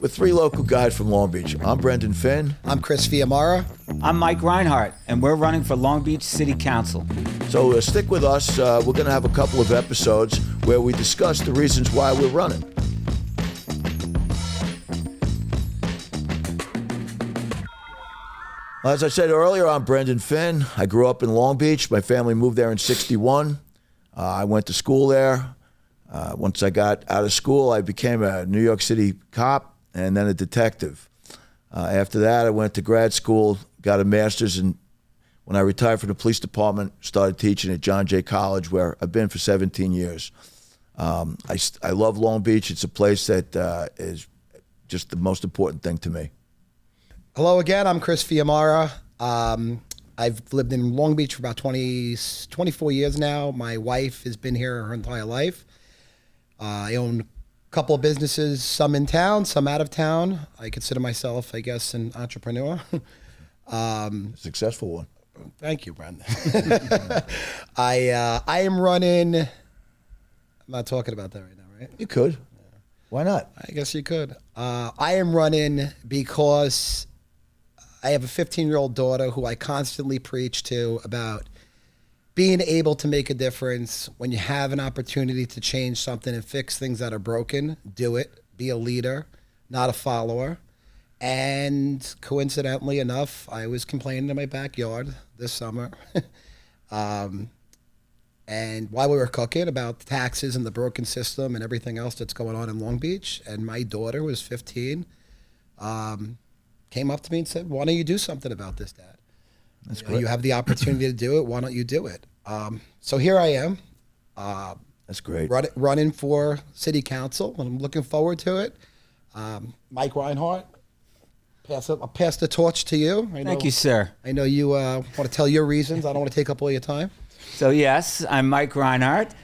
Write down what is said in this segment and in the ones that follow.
We're three local guys from Long Beach. I'm Brendan Finn. I'm Chris Fiamara. I'm Mike Reinhardt, and we're running for Long Beach City Council. So stick with us. We're going to have a couple of episodes where we discuss the reasons why we're running. As I said earlier, I'm Brendan Finn. I grew up in Long Beach. My family moved there in '61. I went to school there. Once I got out of school, I became a New York City cop and then a detective. After that, I went to grad school, got a master's, and when I retired from the police department, started teaching at John Jay College, where I've been for 17 years. I love Long Beach. It's a place that is just the most important thing to me. Hello again, I'm Chris Fiamara. I've lived in Long Beach for about 24 years now. My wife has been here her entire life. I own a couple of businesses, some in town, some out of town. I consider myself, I guess, an entrepreneur. Successful one. Thank you, Brendan. I am running, I'm not talking about that right now, right? You could. Why not? I guess you could. I am running because I have a 15-year-old daughter who I constantly preach to about being able to make a difference. When you have an opportunity to change something and fix things that are broken, do it. Be a leader, not a follower. And coincidentally enough, I was complaining in my backyard this summer. And while we were cooking about taxes and the broken system and everything else that's going on in Long Beach, and my daughter was 15, came up to me and said, "Why don't you do something about this, Dad? That's great. You have the opportunity to do it. Why don't you do it?" So here I am. That's great. Running for City Council, and I'm looking forward to it. Mike Reinhardt, I'll pass the torch to you. Thank you, sir. I know you want to tell your reasons. I don't want to take up all your time. So yes, I'm Mike Reinhardt.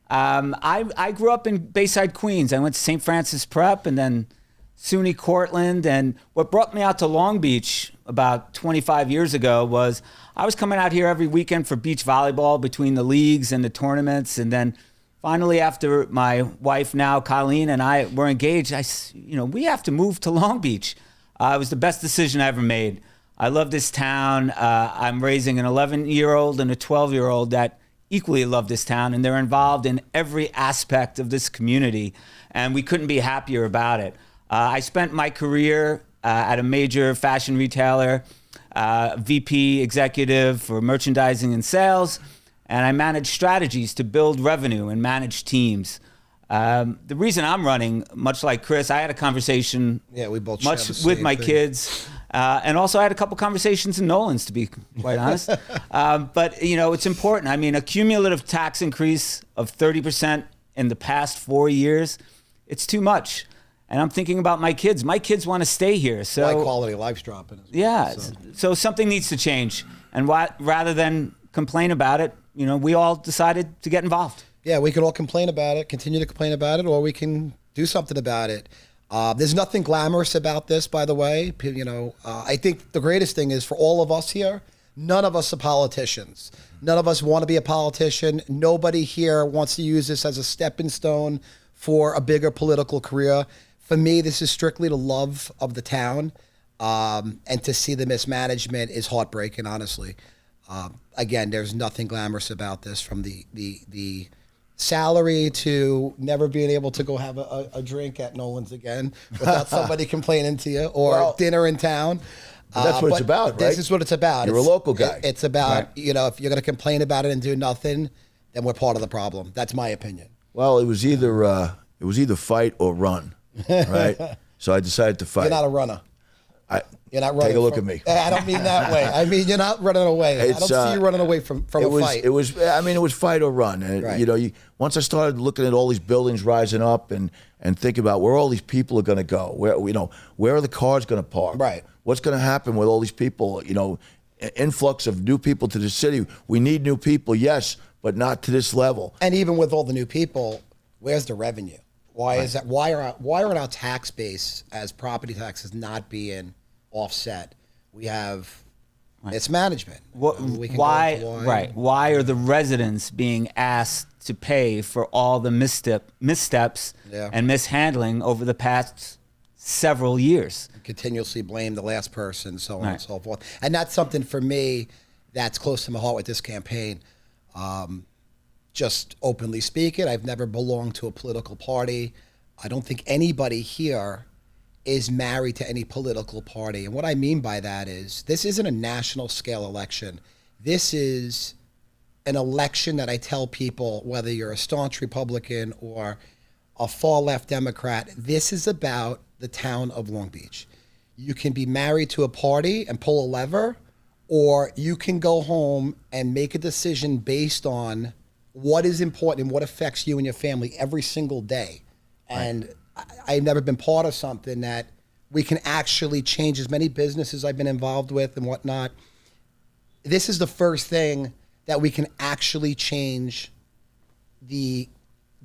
I grew up in Bayside, Queens. I went to St. Francis Prep and then SUNY Cortland. And what brought me out to Long Beach about 25 years ago was I was coming out here every weekend for beach volleyball between the leagues and the tournaments. And then finally, after my wife now, Colleen, and I were engaged, we have to move to Long Beach. It was the best decision I ever made. I love this town. I'm raising an 11-year-old and a 12-year-old that equally love this town, and they're involved in every aspect of this community, and we couldn't be happier about it. I spent my career at a major fashion retailer, VP executive for merchandising and sales, and I managed strategies to build revenue and manage teams. The reason I'm running, much like Chris, I had a conversation we both with my kids, and also I had a couple conversations in Nolan's, to be quite honest. But it's important. I mean, a cumulative tax increase of 30% in the past 4 years, it's too much. And I'm thinking about my kids. My kids want to stay here. So my quality of life's dropping as well. Yeah. So something needs to change. And rather than complain about it, we all decided to get involved. Yeah, we can all complain about it, continue to complain about it, or we can do something about it. There's nothing glamorous about this, by the way. I think the greatest thing is for all of us here, none of us are politicians. None of us want to be a politician. Nobody here wants to use this as a stepping stone for a bigger political career. For me, this is strictly the love of the town, and to see the mismanagement is heartbreaking, honestly. Again, there's nothing glamorous about this, from the salary to never being able to go have a drink at Nolan's again without somebody complaining to you, or dinner in town. That's what it's about, right? This is what it's about. You're a local guy. It's about, if you're going to complain about it and do nothing, then we're part of the problem. That's my opinion. Well, it was either fight or run, right? So I decided to fight. You're not a runner. You're not running. Take a look at me. I don't mean that way. I mean, you're not running away. I don't see you running away from a fight. It was fight or run. And, right. Once I started looking at all these buildings rising up and think about where all these people are going to go, where are the cars going to park? Right. What's going to happen with all these people? Influx of new people to the city. We need new people, yes, but not to this level. And even with all the new people, where's the revenue? Why is that? Why are our tax base as property taxes not being offset? We have mismanagement. Why are the residents being asked to pay for all the missteps and mishandling over the past several years. Continuously blame the last person, so on Right. and so forth. And that's something for me that's close to my heart with this campaign. Just openly speaking, I've never belonged to a political party. I don't think anybody here is married to any political party. And what I mean by that is this isn't a national scale election. This is an election that I tell people, whether you're a staunch Republican or a far left Democrat, this is about the town of Long Beach. You can be married to a party and pull a lever, or you can go home and make a decision based on what is important and what affects you and your family every single day. And I've never been part of something that we can actually change. As many businesses I've been involved with and whatnot, this is the first thing that we can actually change the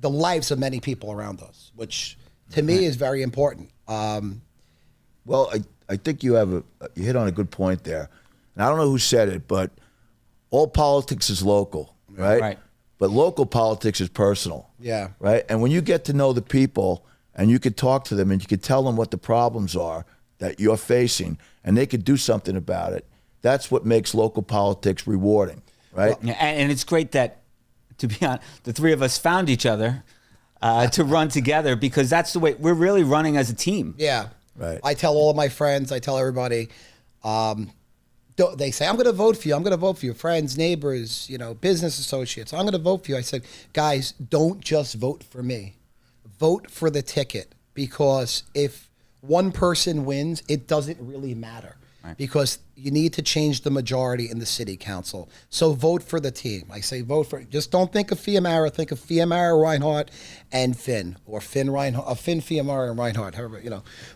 lives of many people around us, which to me is very important. Well, I think you hit on a good point there. And I don't know who said it, but all politics is local, right? Right. But local politics is personal. Yeah. Right? And when you get to know the people and you could talk to them and you could tell them what the problems are that you're facing and they could do something about it, that's what makes local politics rewarding, right? Yeah, and it's great that, to be honest, the three of us found each other to run together, because that's the way we're really running as a team. Yeah. Right. I tell all of my friends, I tell everybody, they say, I'm going to vote for you. I'm going to vote for you. Friends, neighbors, business associates. I'm going to vote for you. I said, guys, don't just vote for me. Vote for the ticket, because if one person wins, it doesn't really matter. Right. Because you need to change the majority in the city council. So vote for the team. I say vote for, just don't think of Fiamara, think of Fiamara, Reinhardt, and Finn, or Finn Reinhardt, Finn, Fiamara, and Reinhardt, however,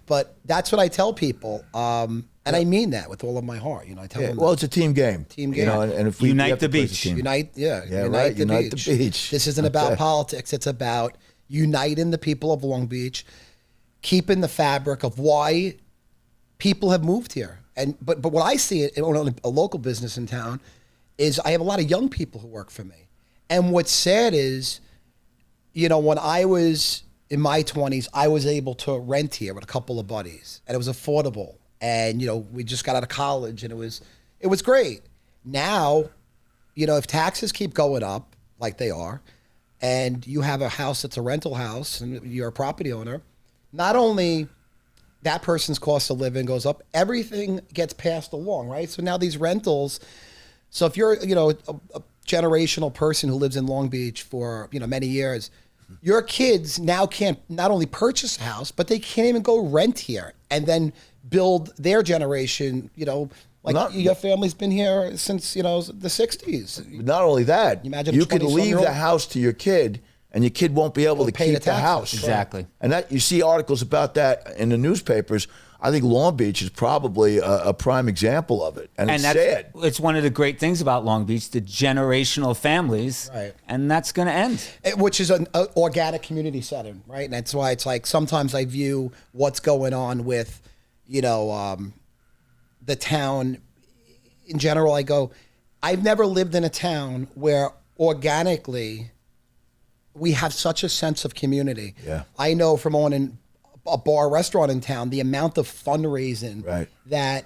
But that's what I tell people. And I mean that with all of my heart. I tell them. Well, it's a team game. Team game. And if we Unite have to the play as a beach. team. Unite Unite the beach. This isn't about politics. It's about uniting the people of Long Beach, keeping the fabric of why people have moved here. But what I see in a local business in town is I have a lot of young people who work for me. And what's sad is, when I was in my 20s, I was able to rent here with a couple of buddies, and it was affordable. And, we just got out of college, and it was great. Now, if taxes keep going up like they are, and you have a house that's a rental house and you're a property owner, not only that person's cost of living goes up, everything gets passed along, right? So now these rentals, so if you're, a generational person who lives in Long Beach for, many years, your kids now can't not only purchase a house, but they can't even go rent here and then build their generation, your family's been here since, the 60s. Not only that, imagine you could leave 20-some-year-old the house to your kid, and your kid won't be able to pay the keep the taxes. house. Exactly. And that you see articles about that in the newspapers. I think Long Beach is probably a prime example of it. And it's sad. It's one of the great things about Long Beach, the generational families. Right. And that's going to end. Which is an organic community setting, right? And that's why it's like sometimes I view what's going on with, the town in general. I go, I've never lived in a town where organically we have such a sense of community. Yeah. I know from owning a bar restaurant in town, the amount of fundraising that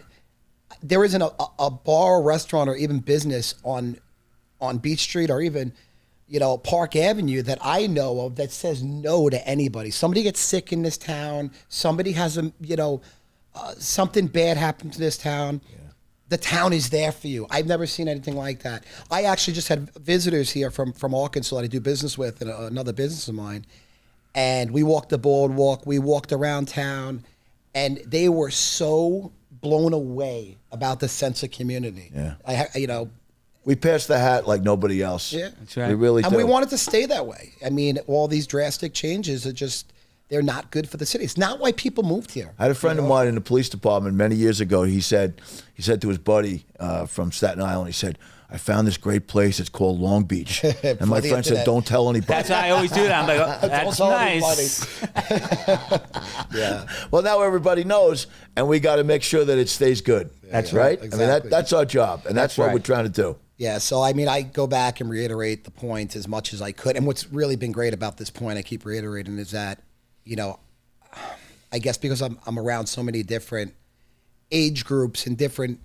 there isn't a bar or restaurant or even business on Beach Street or even, Park Avenue that I know of that says no to anybody. Somebody gets sick in this town. Somebody has something bad happen to this town. Yeah. The town is there for you. I've never seen anything like that. I actually just had visitors here from Arkansas that I do business with, and another business of mine. And we walked the boardwalk. We walked around town, and they were so blown away about the sense of community. Yeah. We passed the hat like nobody else. Yeah, that's right. We really do. And we want it to stay that way. I mean, all these drastic changes are just, they're not good for the city. It's not why people moved here. I had a friend of mine in the police department many years ago. He said to his buddy from Staten Island, he said, I found this great place. It's called Long Beach. And my friend said, don't tell anybody. That's why I always do that. I'm like, oh, that's nice. Yeah. Well, now everybody knows, and we got to make sure that it stays good. That's right. Exactly. I mean, that's our job, and that's what right. we're trying to do. Yeah, so I mean, I go back and reiterate the point as much as I could. And what's really been great about this point, I keep reiterating, is that, I guess because I'm around so many different age groups and different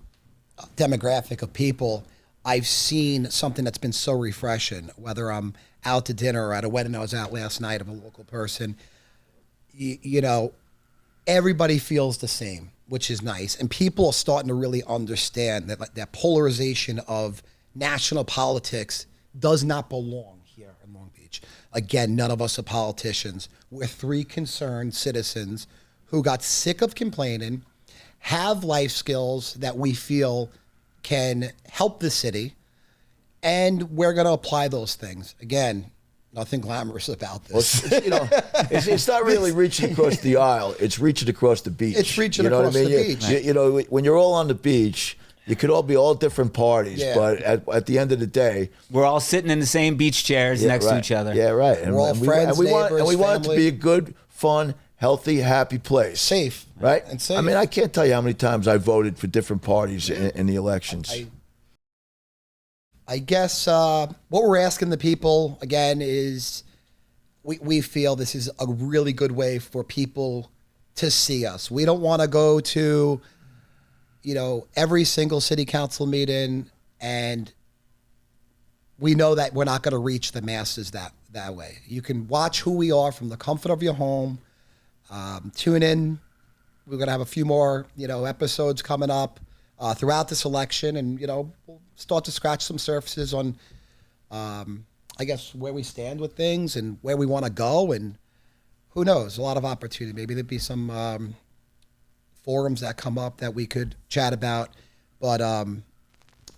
demographic of people, I've seen something that's been so refreshing, whether I'm out to dinner or at a wedding I was at last night of a local person. You know, everybody feels the same, which is nice. And people are starting to really understand that like, that polarization of national politics does not belong here in Long Beach. Again, none of us are politicians. We're three concerned citizens who got sick of complaining, have life skills that we feel can help the city, and we're going to apply those things. Again, nothing glamorous about this. Well, you know, it's not really reaching across the aisle. It's reaching across the beach. It's reaching you know across what I mean? the beach. You know, when you're all on the beach, you could all be all different parties, Yeah. but at the end of the day, We're all sitting in the same beach chairs next to right. each other. Yeah, right. And, We're all friends, we want neighbors, it to family. be a good, fun, healthy, happy place. Safe. Right? And safe. I mean, I can't tell you how many times I voted for different parties in the elections. I guess what we're asking the people, again, is we feel this is a really good way for people to see us. We don't want to go to, you know, every single city council meeting, and we know that we're not going to reach the masses that way. You can watch who we are from the comfort of your home. Tune in. We're going to have a few more, you know, episodes coming up throughout this election, and, you know, we'll start to scratch some surfaces on, I guess, where we stand with things and where we want to go. And who knows, a lot of opportunity. Maybe there'd be some forums that come up that we could chat about. But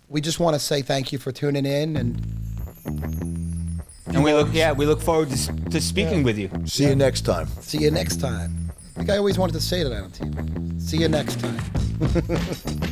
we just want to say thank you for tuning in. And we look forward to speaking with you. See you next time. See you next time. I think I always wanted to say that on TV. See you next time.